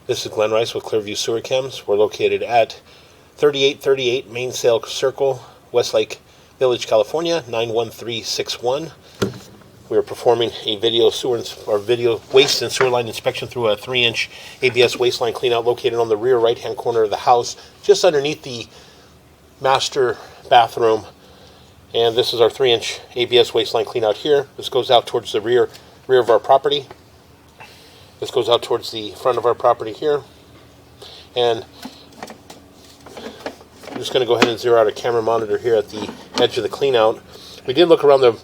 This is Glenn Rice with Clearview Sewer Cams. We're located at 3838 Mainsail Circle, Westlake Village, California, 91361. We are performing a video waste and sewer line inspection through a 3-inch ABS waste line cleanout located on the rear right-hand corner of the house, just underneath the master bathroom. And this is our 3-inch ABS waste line cleanout here. This goes out towards the rear of our property. This goes out towards the front of our property here. And I'm just going to go ahead and zero out a camera monitor here at the edge of the cleanout. We did look around the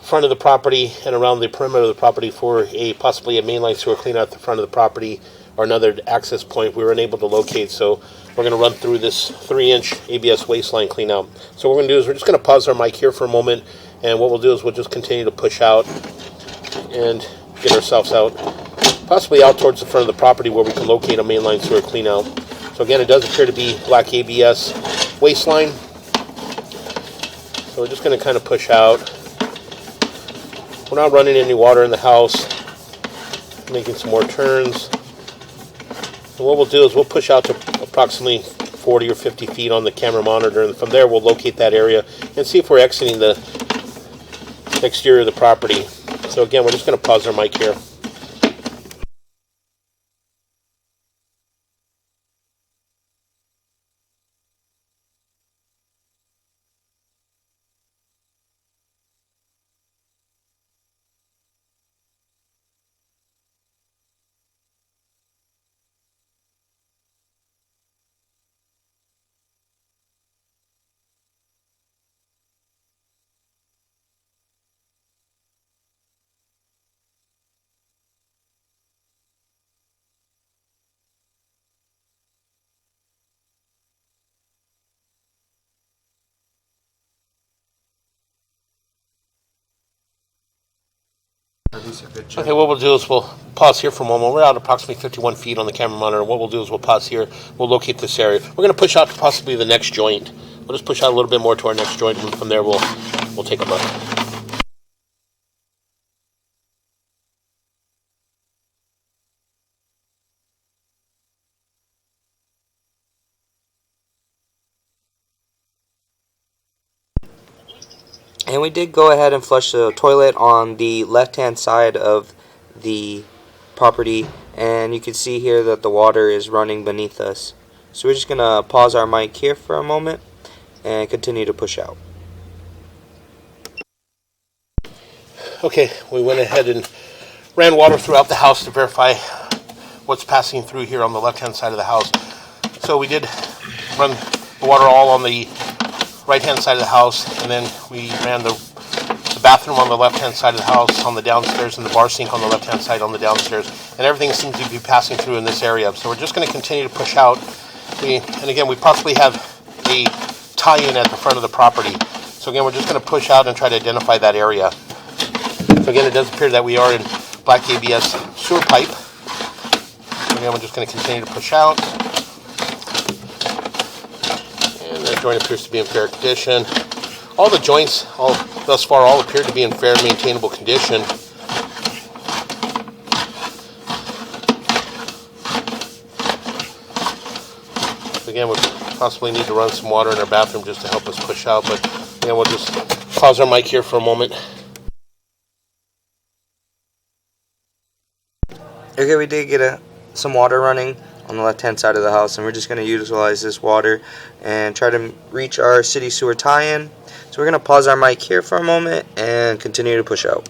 front of the property and around the perimeter of the property for possibly a mainline sewer cleanout at the front of the property or another access point we were unable to locate. So we're going to run through this 3-inch ABS wasteline cleanout. So what we're going to do is we're just going to pause our mic here for a moment, and what we'll do is we'll just continue to push out and get ourselves out, possibly out towards the front of the property where we can locate a mainline sewer cleanout. So again, it does appear to be black ABS wasteline. So we're just going to kind of push out. We're not running any water in the house, making some more turns. And what we'll do is we'll push out to approximately 40 or 50 feet on the camera monitor, and from there we'll locate that area and see if we're exiting the exterior of the property. So again, we're just going to pause our mic here. Okay, what we'll do is we'll pause here for a moment. We're out approximately 51 feet on the camera monitor. What we'll do is we'll pause here. We'll locate this area. We're going to push out to possibly the next joint. We'll just push out a little bit more to our next joint, and from there we'll take a look. And we did go ahead and flush the toilet on the left-hand side of the property, and you can see here that the water is running beneath us. So we're just going to pause our mic here for a moment and continue to push out. Okay, we went ahead and ran water throughout the house to verify what's passing through here on the left-hand side of the house. So we did run the water all on the right-hand side of the house, and then we ran the bathroom on the left-hand side of the house on the downstairs, and the bar sink on the left-hand side on the downstairs, and everything seems to be passing through in this area. So we're just going to continue to push out. And again, we possibly have a tie-in at the front of the property. So again, we're just going to push out and try to identify that area. So again, it does appear that we are in black ABS sewer pipe. So again, we're just going to continue to push out. That joint appears to be in fair condition. All the joints, thus far, all appear to be in fair, maintainable condition. Again, we possibly need to run some water in our bathroom just to help us push out, but again, we'll just pause our mic here for a moment. Okay, we did get some water running on the left-hand side of the house, and we're just going to utilize this water and try to reach our city sewer tie-in. So we're going to pause our mic here for a moment and continue to push out.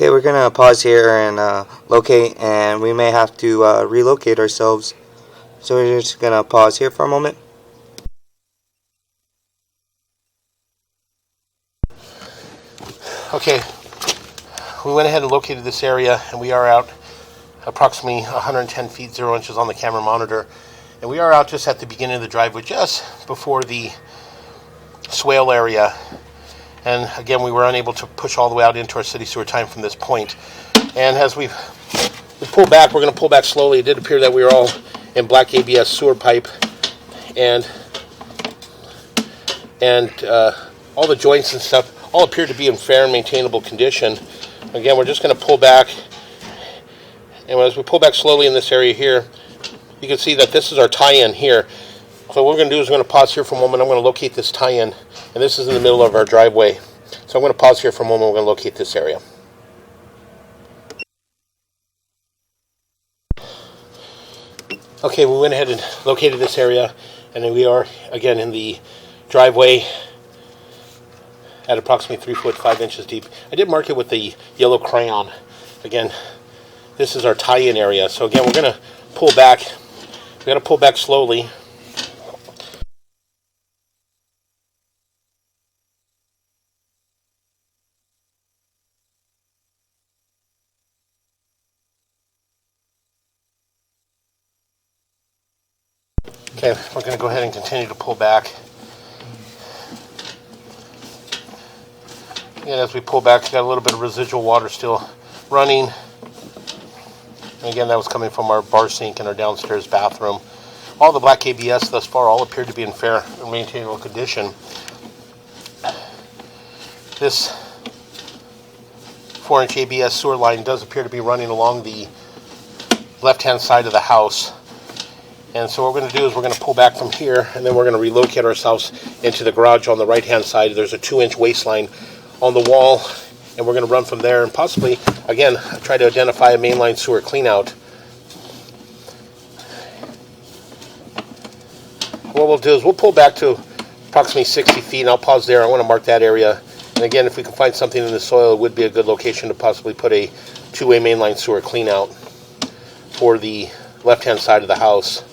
Okay, we're gonna pause here and locate, and we may have to relocate ourselves. So we're just gonna pause here for a moment. Okay, we went ahead and located this area, and we are out approximately 110 feet 0 inches on the camera monitor, and we are out just at the beginning of the driveway, just before the swale area. And again, we were unable to push all the way out into our city sewer time from this point. And as we pull back, we're going to pull back slowly. It did appear that we were all in black ABS sewer pipe, and all the joints and stuff all appear to be in fair and maintainable condition. Again, we're just going to pull back, and as we pull back slowly in this area here, you can see that this is our tie-in here. So what we're going to do is we're going to pause here for a moment. I'm going to locate this tie-in, and this is in the middle of our driveway. So I'm going to pause here for a moment. We're going to locate this area. Okay, we went ahead and located this area, and then we are again in the driveway at approximately 3 foot 5 inches deep. I did mark it with the yellow crayon. Again, this is our tie-in area. So again, we're going to pull back. We're going to pull back slowly. Okay, we're going to go ahead and continue to pull back. And as we pull back, we got a little bit of residual water still running. And again, that was coming from our bar sink in our downstairs bathroom. All the black ABS thus far all appear to be in fair and maintainable condition. This 4-inch ABS sewer line does appear to be running along the left-hand side of the house. And so what we're going to do is we're going to pull back from here, and then we're going to relocate ourselves into the garage on the right-hand side. There's a 2-inch waistline on the wall, and we're going to run from there and possibly, again, try to identify a mainline sewer cleanout. What we'll do is we'll pull back to approximately 60 feet, and I'll pause there. I want to mark that area. And again, if we can find something in the soil, it would be a good location to possibly put a two-way mainline sewer cleanout for the left-hand side of the house.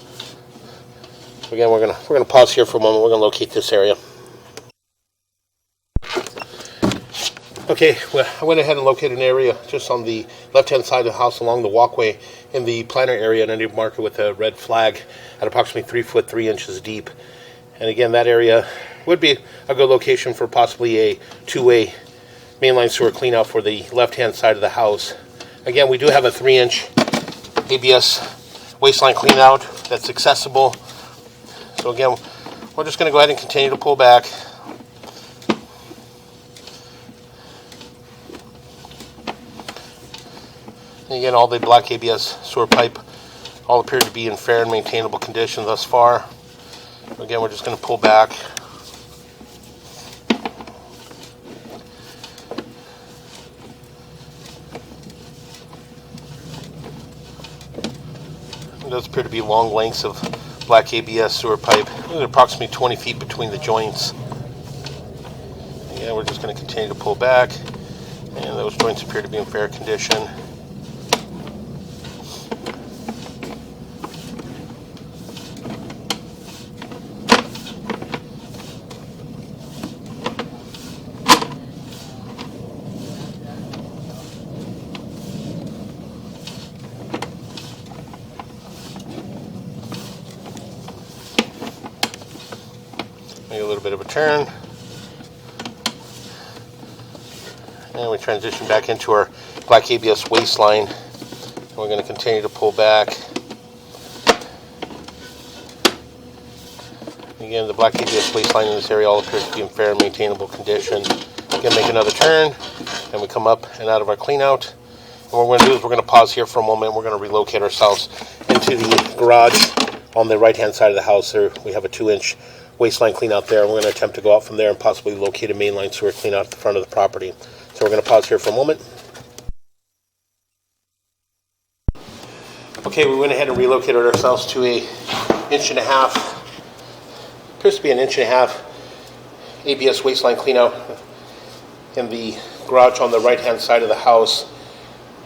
Again, we're gonna pause here for a moment. We're gonna locate this area. Okay, well, I went ahead and located an area just on the left-hand side of the house along the walkway in the planter area, and I did mark it with a red flag at approximately 3 foot 3 inches deep. And again, that area would be a good location for possibly a two-way mainline sewer cleanout for the left-hand side of the house. Again, we do have a 3-inch ABS waistline cleanout that's accessible. So again, we're just going to go ahead and continue to pull back. And again, all the black ABS sewer pipe all appear to be in fair and maintainable condition thus far. Again, we're just going to pull back. It does appear to be long lengths of black ABS sewer pipe, approximately 20 feet between the joints. Again, we're just going to continue to pull back, and those joints appear to be in fair condition. Make a little bit of a turn, and we transition back into our black ABS waistline, and we're going to continue to pull back. Again, the black ABS waistline in this area all appears to be in fair and maintainable condition. Again, make another turn, and we come up and out of our cleanout. And what we're going to do is we're going to pause here for a moment. We're going to relocate ourselves into the garage on the right-hand side of the house. There we have a 2-inch waistline clean out there. We're going to attempt to go out from there and possibly locate a mainline sewer clean out at the front of the property. So we're going to pause here for a moment. Okay, we went ahead and relocated ourselves to a 1.5 inch, appears to be an 1.5 inch ABS waistline clean out in the garage on the right hand side of the house.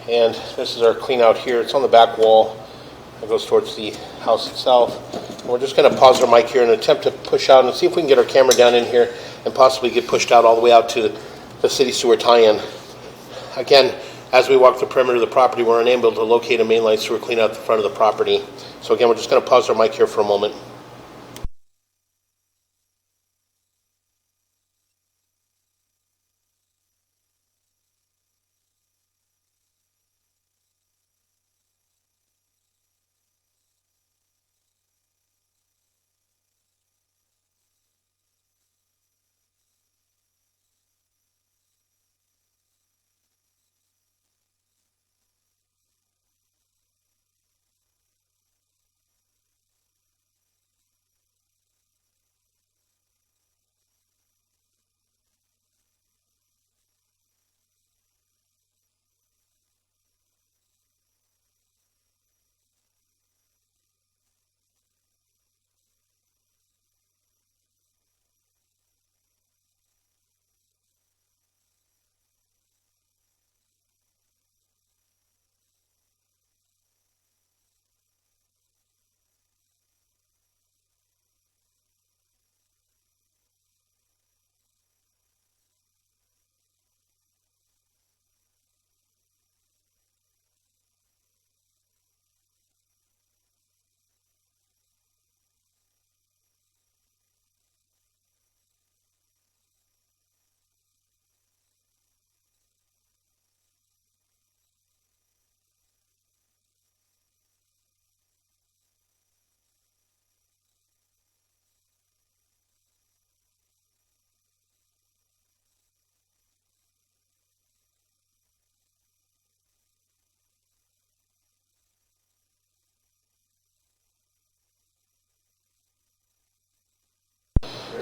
And this is our clean out here. It's on the back wall. It goes towards the house itself. And we're just going to pause our mic here and attempt to push out and see if we can get our camera down in here and possibly get pushed out all the way out to the city sewer tie-in. Again, as we walk the perimeter of the property, we're unable to locate a mainline sewer clean out the front of the property. So again, we're just going to pause our mic here for a moment.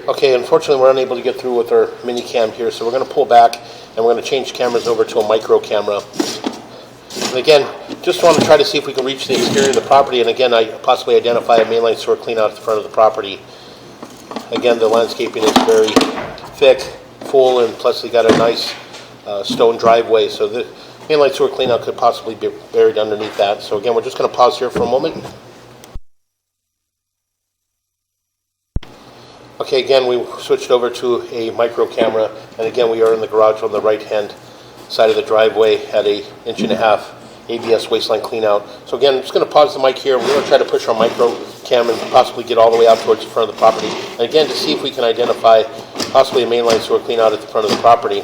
Okay, unfortunately we're unable to get through with our mini cam here, so we're going to pull back and we're going to change cameras over to a micro camera. And again, just want to try to see if we can reach the exterior of the property, and again, I possibly identify a mainline sewer clean out at the front of the property. Again, the landscaping is very thick, full, and plus they got a nice stone driveway, so the mainline sewer clean out could possibly be buried underneath that. So again, we're just going to pause here for a moment. Okay, again, we switched over to a micro camera, and again, we are in the garage on the right-hand side of the driveway at a 1.5 inch ABS waistline clean out. So again, I'm just going to pause the mic here. We're going to try to push our micro cam and possibly get all the way out towards the front of the property. And again, to see if we can identify possibly a mainline sewer clean out at the front of the property.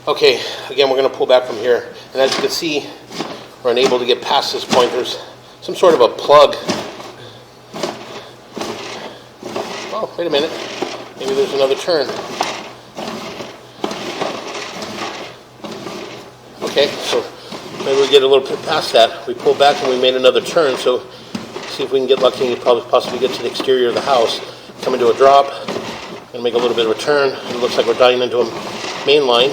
Okay, again, we're going to pull back from here. And as you can see, we're unable to get past this point. There's some sort of a plug. Oh, wait a minute. Maybe there's another turn. Okay, so maybe we get a little bit past that. We pulled back and we made another turn, so see if we can get lucky and possibly get to the exterior of the house, come into a drop, and make a little bit of a turn. It looks like we're dying into a main line.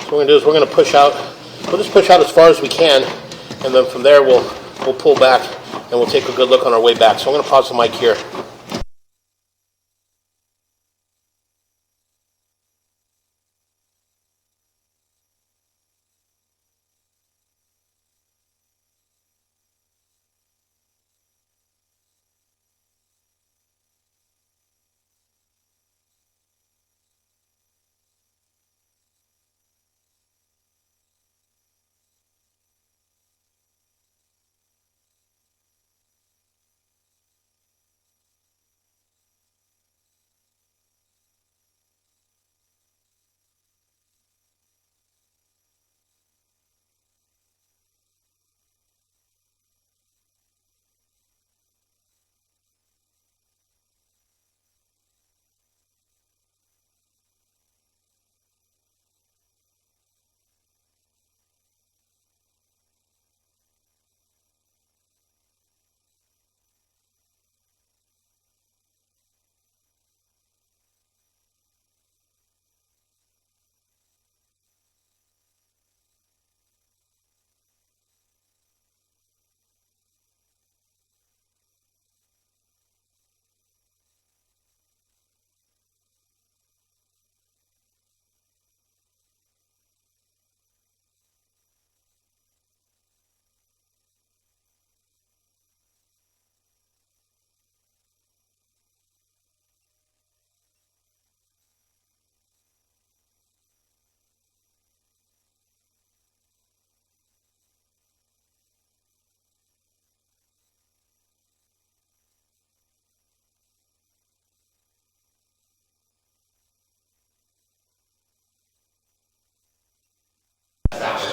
So what we're going to do is we're going to push out. We'll just push out as far as we can, and then from there we'll pull back and we'll take a good look on our way back. So I'm going to pause the mic here.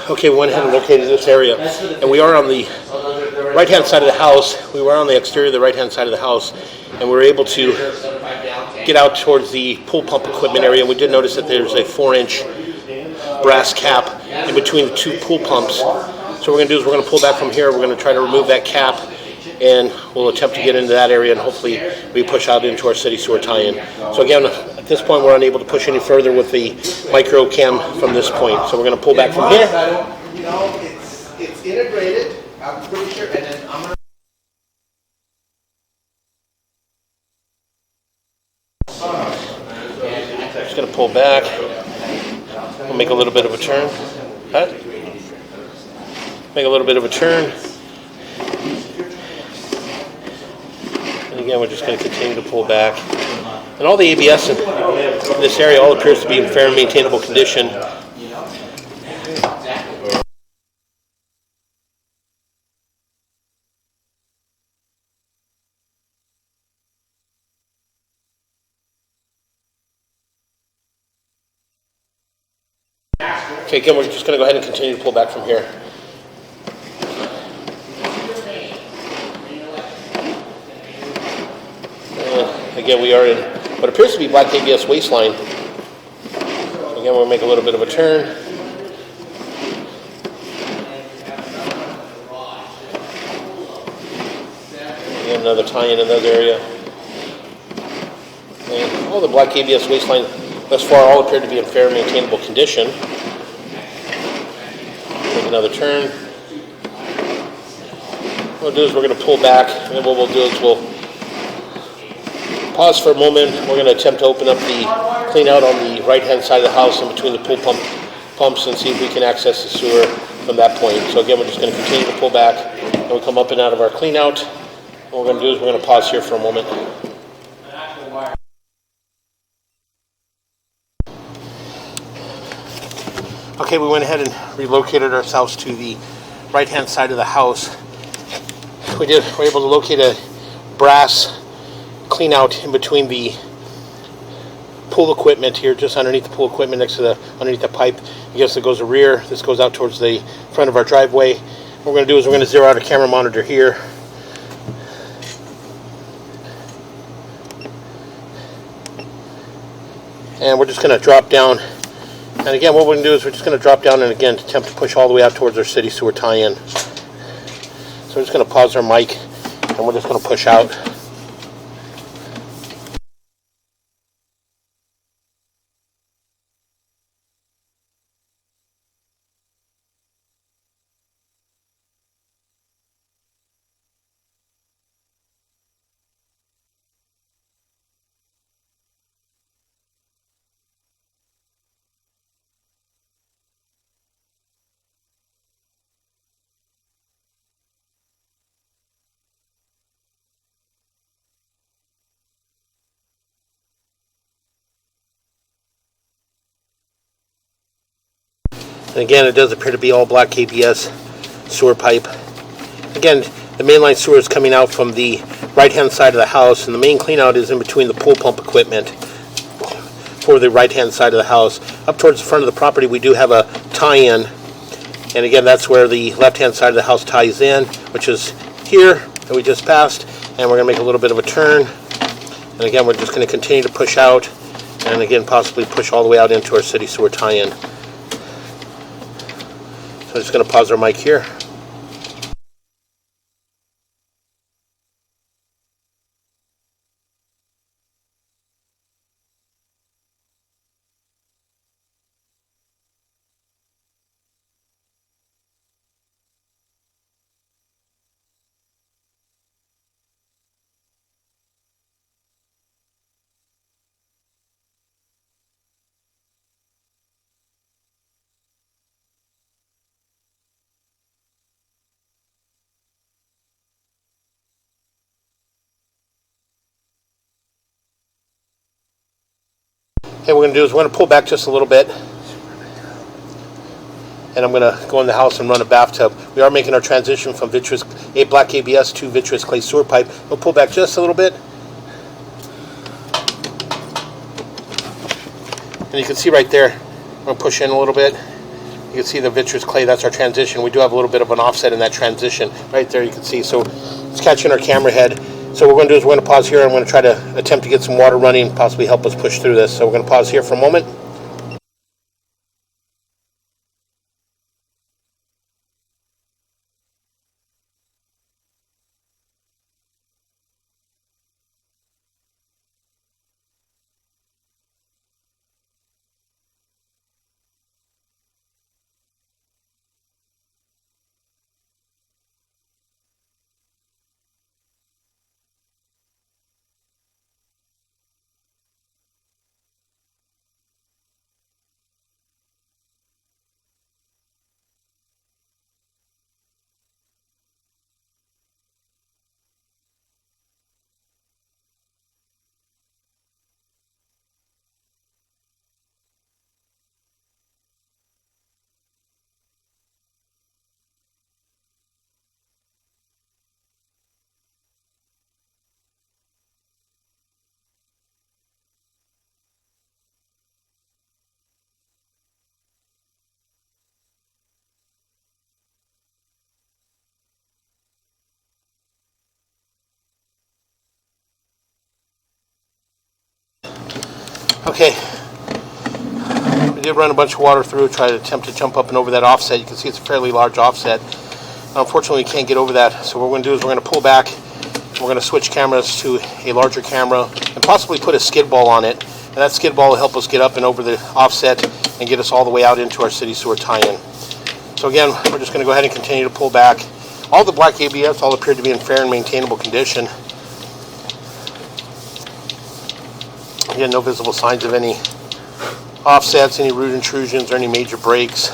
Okay, we went ahead and located this area, and we are on the right-hand side of the house. We were on the exterior of the right-hand side of the house, and we were able to get out towards the pool pump equipment area. And we did notice that there's a 4-inch brass cap in between the two pool pumps. So what we're going to do is we're going to pull back from here. We're going to try to remove that cap, and we'll attempt to get into that area, and hopefully we push out into our city sewer tie-in. So again, at this point, we're unable to push any further with the micro cam from this point. So we're going to pull back from here. You know, it's integrated. I'm pretty sure, and then I'm gonna. Just going to pull back. We'll make a little bit of a turn. Huh? Make a little bit of a turn. And again, we're just going to continue to pull back. And all the ABS in this area all appears to be in fair and maintainable condition. Okay, again, we're just going to go ahead and continue to pull back from here. Again, we are in what appears to be black ABS waistline. Again, we'll make a little bit of a turn. Again, another tie-in in another area. And all the black ABS waistline thus far all appear to be in fair and maintainable condition. Make another turn. What we'll do is we're going to pull back, and then what we'll do is we'll pause for a moment. We're going to attempt to open up the clean out on the right-hand side of the house in between the pool pumps and see if we can access the sewer from that point. So again, we're just going to continue to pull back, and we'll come up and out of our clean out. What we're going to do is we're going to pause here for a moment. Okay, we went ahead and relocated ourselves to the right-hand side of the house. We were able to locate a brass clean out in between the pool equipment here, just underneath the pool equipment, underneath the pipe. I guess it goes the rear. This goes out towards the front of our driveway. What we're going to do is we're going to zero out a camera monitor here. And we're just going to drop down. And again, what we're going to do is we're just going to drop down and again attempt to push all the way out towards our city sewer tie-in. So we're just going to pause our mic and we're just going to push out. And again, it does appear to be all black KBS sewer pipe. Again, the mainline sewer is coming out from the right-hand side of the house, and the main cleanout is in between the pool pump equipment for the right-hand side of the house. Up towards the front of the property, we do have a tie-in, and again, that's where the left-hand side of the house ties in, which is here that we just passed, and we're going to make a little bit of a turn. And again, we're just going to continue to push out, and again, possibly push all the way out into our city sewer tie-in. So I'm just going to pause our mic here. Okay, what we're going to do is we're going to pull back just a little bit, and I'm going to go in the house and run a bathtub. We are making our transition from black ABS to vitreous clay sewer pipe. We'll pull back just a little bit, and you can see right there, I'm going to push in a little bit. You can see the vitreous clay, that's our transition. We do have a little bit of an offset in that transition. Right there you can see, so it's catching our camera head. So what we're going to do is we're going to pause here. I'm going to try to attempt to get some water running, possibly help us push through this. So we're going to pause here for a moment. Okay, we did run a bunch of water through, try to attempt to jump up and over that offset. You can see it's a fairly large offset. Unfortunately, we can't get over that, so what we're going to do is we're going to pull back, and we're going to switch cameras to a larger camera, and possibly put a skid ball on it, and that skid ball will help us get up and over the offset, and get us all the way out into our city sewer tie-in. So again, we're just going to go ahead and continue to pull back. All the black ABS all appear to be in fair and maintainable condition. Again, no visible signs of any offsets, any root intrusions, or any major breaks.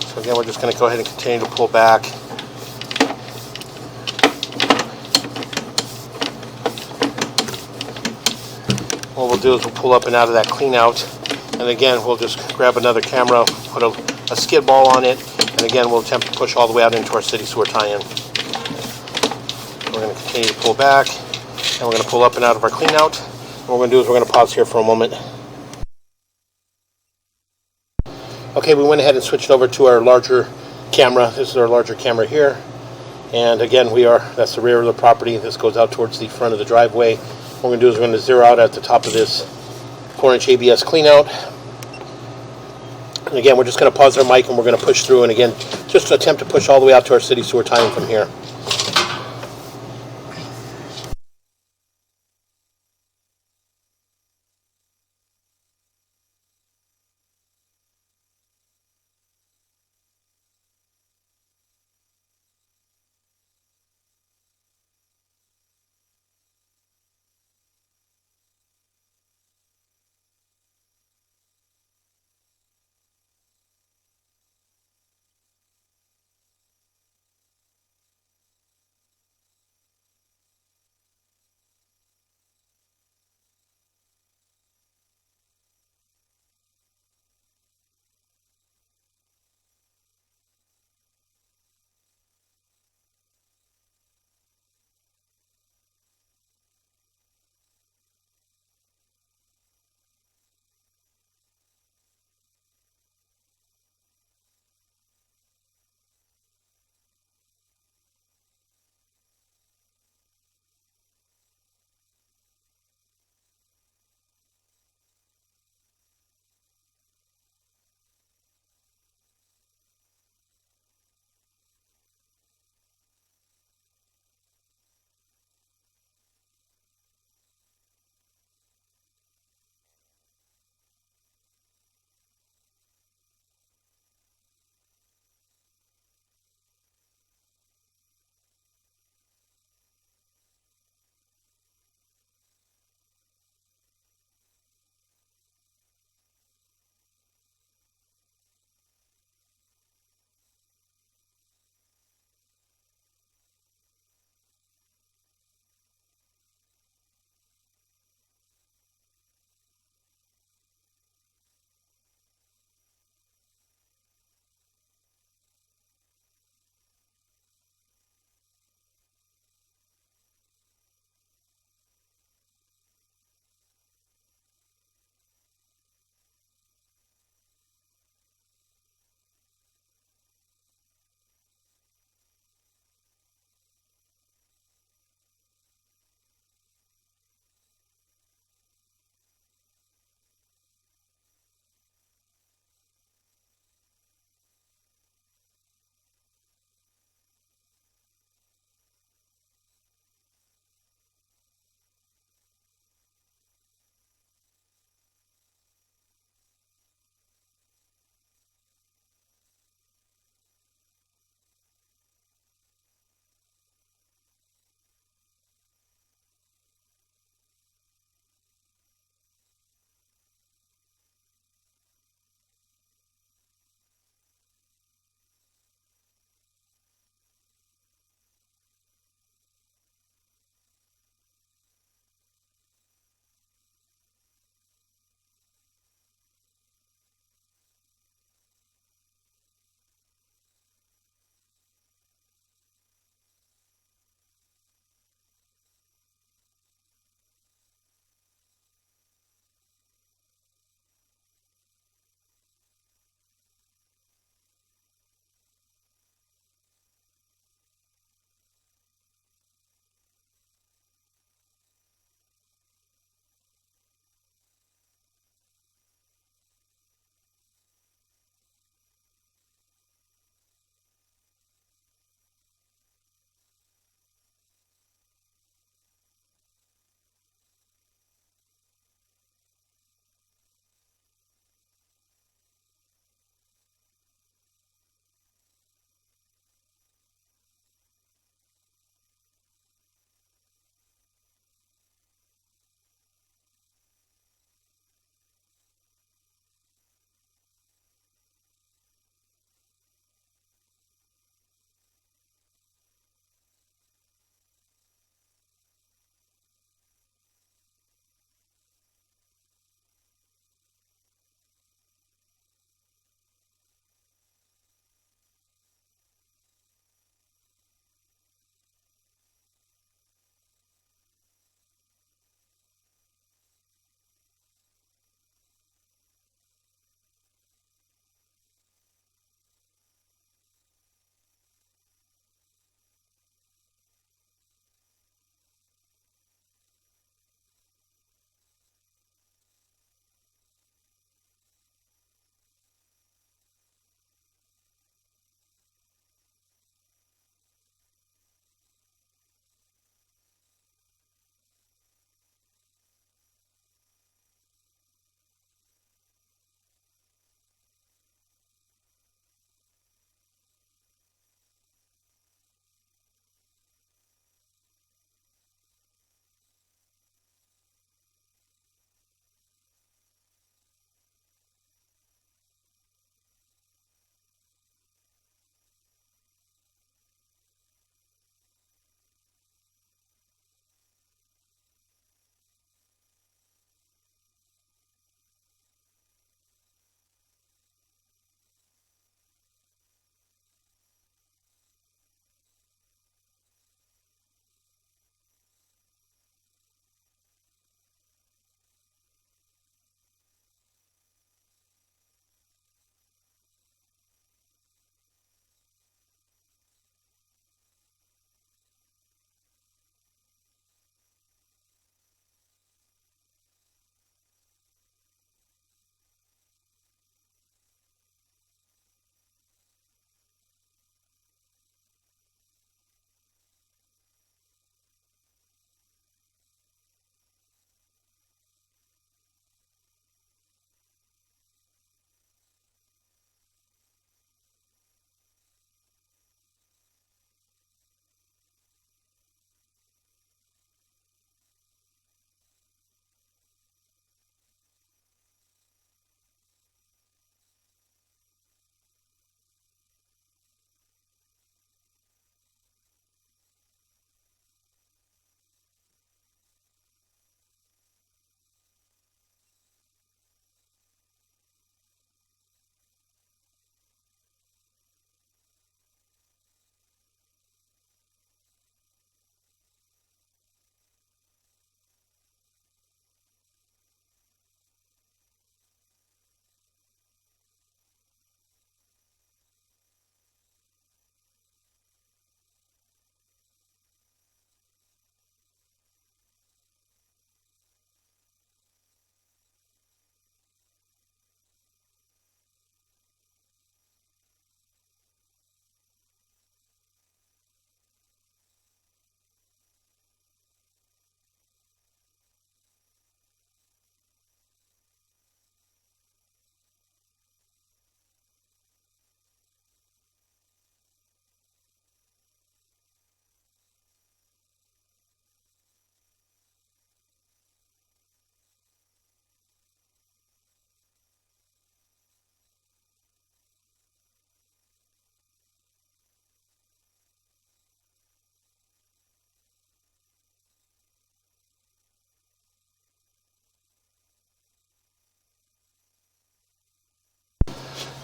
So again, we're just going to go ahead and continue to pull back. What we'll do is we'll pull up and out of that clean out, and again, we'll just grab another camera, put a skid ball on it, and again, we'll attempt to push all the way out into our city sewer tie-in. We're going to continue to pull back, and we're going to pull up and out of our clean out, What we're going to do is we're going to pause here for a moment. Okay, we went ahead and switched over to our larger camera. This is our larger camera here. And again, that's the rear of the property. This goes out towards the front of the driveway. What we're going to do is we're going to zero out at the top of this 4-inch ABS cleanout. And again, we're just going to pause our mic and we're going to push through. And again, just attempt to push all the way out to our city sewer tie-in from here.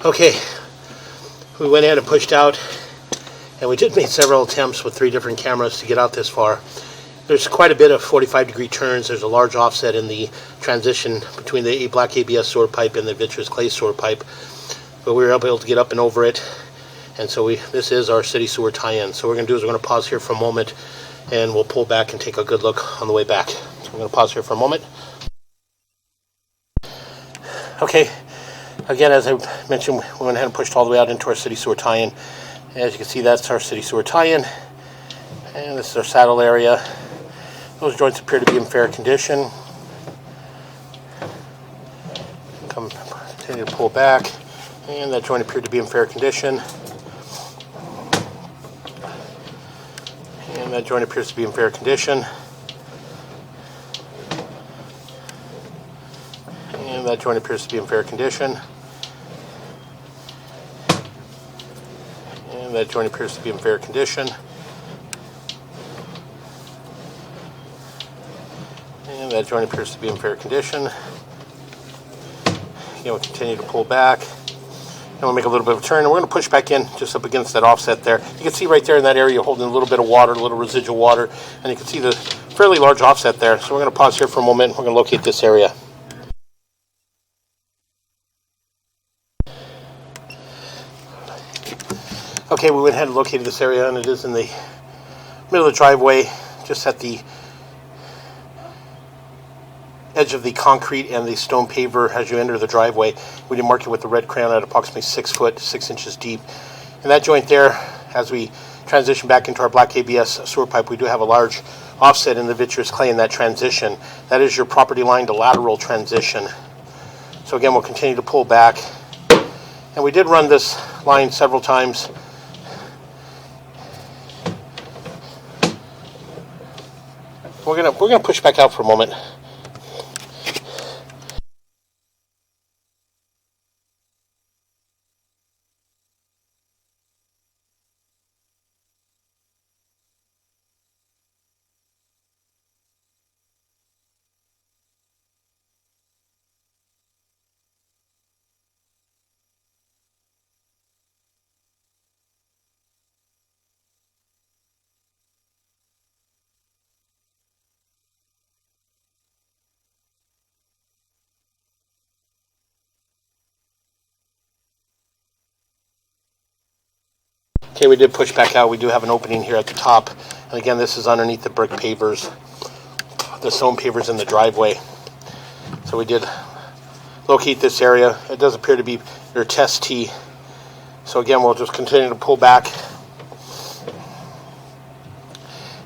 Okay, we went ahead and pushed out, and we did make several attempts with 3 different cameras to get out this far. There's quite a bit of 45-degree turns. There's a large offset in the transition between the black ABS sewer pipe and the vitreous clay sewer pipe, but we were able to get up and over it. And so this is our city sewer tie-in. So what we're going to do is we're going to pause here for a moment, and we'll pull back and take a good look on the way back. So we're going to pause here for a moment. Okay, again, as I mentioned, we went ahead and pushed all the way out into our city sewer tie-in. As you can see, that's our city sewer tie-in, and this is our saddle area. Those joints appear to be in fair condition. Continue to pull back, and that joint appeared to be in fair condition. And that joint appears to be in fair condition. And that joint appears to be in fair condition. And that joint appears to be in fair condition. And that joint appears to be in fair condition. Again, we'll continue to pull back. And we'll make a little bit of a turn, and we're going to push back in just up against that offset there. You can see right there in that area holding a little bit of water, a little residual water, and you can see the fairly large offset there. So we're going to pause here for a moment. We're going to locate this area. Okay, we went ahead and located this area, and it is in the middle of the driveway, just at the edge of the concrete and the stone paver as you enter the driveway. We did mark it with the red crayon at approximately 6 foot, 6 inches deep. And that joint there, as we transition back into our black ABS sewer pipe, we do have a large offset in the vitreous clay in that transition. That is your property line to lateral transition. So again, we'll continue to pull back. And we did run this line several times. We're gonna push back out for a moment. Okay, we did push back out. We do have an opening here at the top. And again, this is underneath the brick pavers, the stone pavers in the driveway. So we did locate this area. It does appear to be your test tee. So again, we'll just continue to pull back.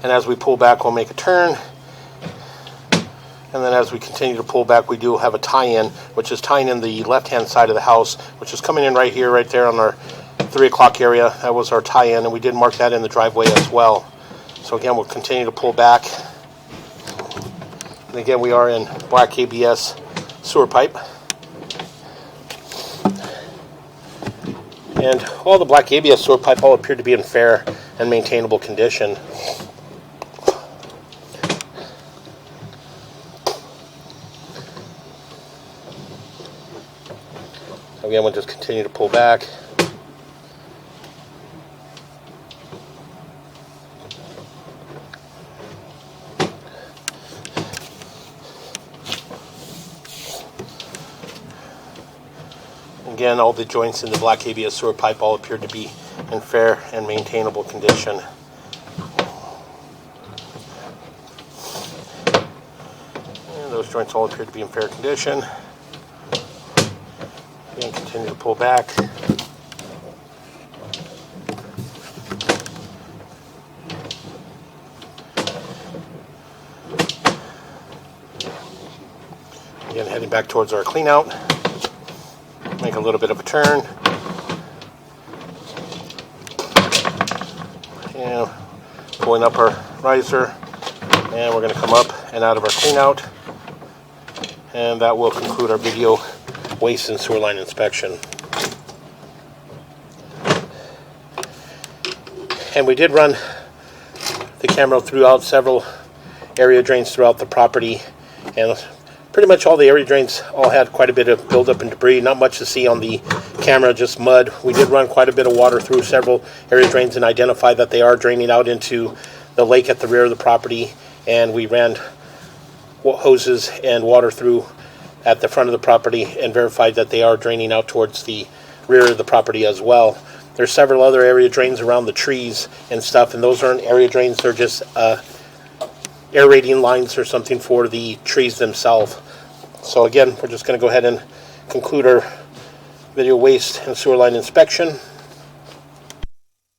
And as we pull back, we'll make a turn. And then as we continue to pull back, we do have a tie-in, which is tying in the left-hand side of the house, which is coming in right here, right there on our 3 o'clock area. That was our tie-in, and we did mark that in the driveway as well. So again, we'll continue to pull back. And again, we are in black ABS sewer pipe. And all the black ABS sewer pipe all appear to be in fair and maintainable condition. Again, we'll just continue to pull back. Again, all the joints in the black ABS sewer pipe all appear to be in fair and maintainable condition. And those joints all appear to be in fair condition. Again, continue to pull back. Again, heading back towards our clean out. Make a little bit of a turn. And pulling up our riser. And we're going to come up and out of our clean out. And that will conclude our video waste and sewer line inspection. And we did run the camera throughout several area drains throughout the property, and pretty much all the area drains all had quite a bit of buildup and debris. Not much to see on the camera, just mud. We did run quite a bit of water through several area drains and identify that they are draining out into the lake at the rear of the property. And we ran hoses and water through at the front of the property and verified that they are draining out towards the rear of the property as well. There's several other area drains around the trees and stuff, and those aren't area drains. They're just aerating lines or something for the trees themselves. So again, we're just going to go ahead and conclude our video waste and sewer line inspection.